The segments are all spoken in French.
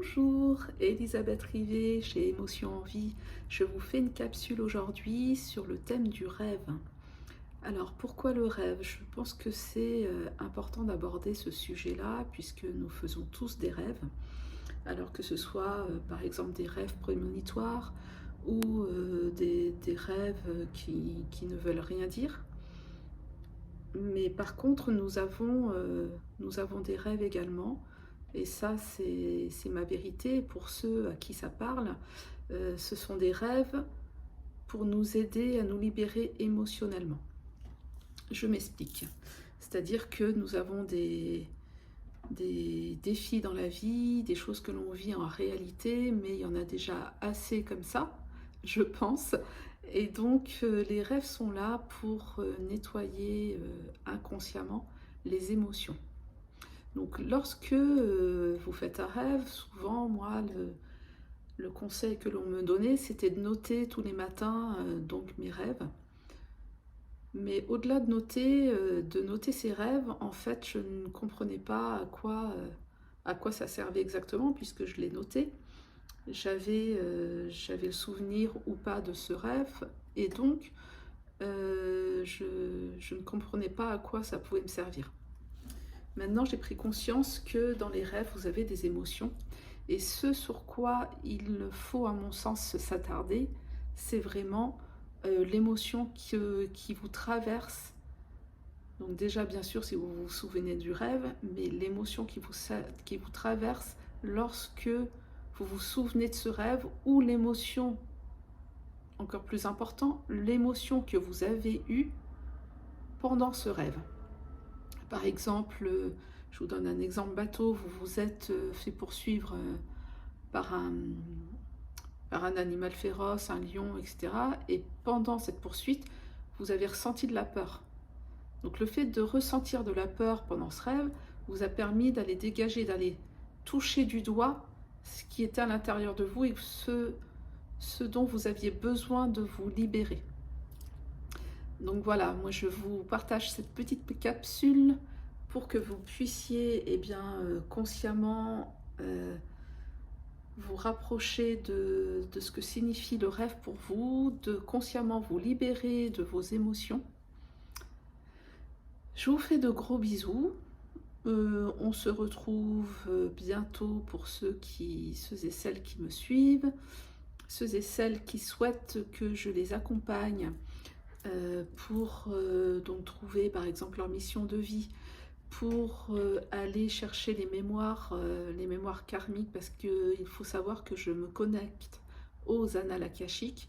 Bonjour, Elisabeth Rivet chez Émotion en Vie. Je vous fais une capsule aujourd'hui sur le thème du rêve. Alors pourquoi le rêve? Je pense que c'est important d'aborder ce sujet-là puisque nous faisons tous des rêves. Alors que ce soit par exemple des rêves prémonitoires ou des rêves qui ne veulent rien dire. Mais par contre, nous avons des rêves également, et ça, c'est ma vérité. Pour ceux à qui ça parle, ce sont des rêves pour nous aider à nous libérer émotionnellement. Je m'explique. C'est-à-dire que nous avons des défis dans la vie, des choses que l'on vit en réalité, mais il y en a déjà assez comme ça, je pense. Et donc, les rêves sont là pour nettoyer inconsciemment les émotions. Donc, lorsque vous faites un rêve, souvent, moi, le conseil que l'on me donnait, c'était de noter tous les matins donc mes rêves. Mais au-delà de noter ces rêves, en fait, je ne comprenais pas à quoi ça servait exactement, puisque je les notais. J'avais le souvenir ou pas de ce rêve, et donc je ne comprenais pas à quoi ça pouvait me servir. Maintenant, j'ai pris conscience que dans les rêves, vous avez des émotions, et ce sur quoi il faut, à mon sens, s'attarder, c'est vraiment l'émotion qui vous traverse. Donc déjà, bien sûr, si vous vous souvenez du rêve, mais l'émotion qui vous traverse lorsque vous vous souvenez de ce rêve, ou l'émotion, encore plus important, l'émotion que vous avez eue pendant ce rêve. Par exemple, je vous donne un exemple bateau, vous vous êtes fait poursuivre par par un animal féroce, un lion, etc. Et pendant cette poursuite, vous avez ressenti de la peur. Donc le fait de ressentir de la peur pendant ce rêve vous a permis d'aller dégager, d'aller toucher du doigt ce qui était à l'intérieur de vous et ce dont vous aviez besoin de vous libérer. Donc voilà, moi je vous partage cette petite capsule pour que vous puissiez consciemment vous rapprocher de ce que signifie le rêve pour vous, de consciemment vous libérer de vos émotions. Je vous fais de gros bisous. On se retrouve bientôt pour ceux et celles qui me suivent, ceux et celles qui souhaitent que je les accompagne pour donc trouver par exemple leur mission de vie, pour aller chercher les mémoires karmiques, parce qu'il faut savoir que je me connecte aux annales akashiques,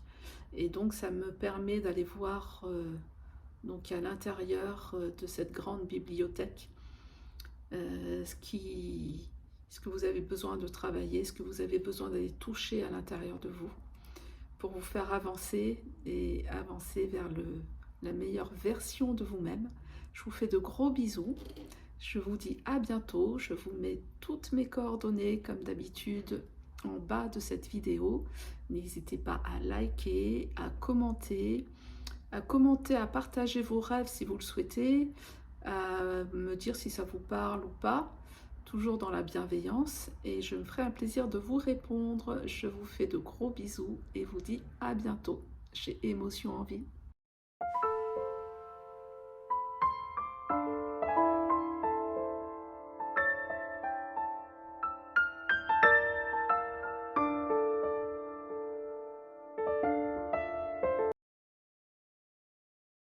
et donc ça me permet d'aller voir donc à l'intérieur de cette grande bibliothèque ce que vous avez besoin de travailler, ce que vous avez besoin d'aller toucher à l'intérieur de vous pour vous faire avancer et avancer vers la meilleure version de vous-même. Je vous fais de gros bisous. Je vous dis à bientôt. Je vous mets toutes mes coordonnées comme d'habitude en bas de cette vidéo. N'hésitez pas à liker, à commenter, à partager vos rêves si vous le souhaitez, à me dire si ça vous parle ou pas, toujours dans la bienveillance, et je me ferai un plaisir de vous répondre. Je vous fais de gros bisous et vous dis à bientôt chez Émotion en Vie.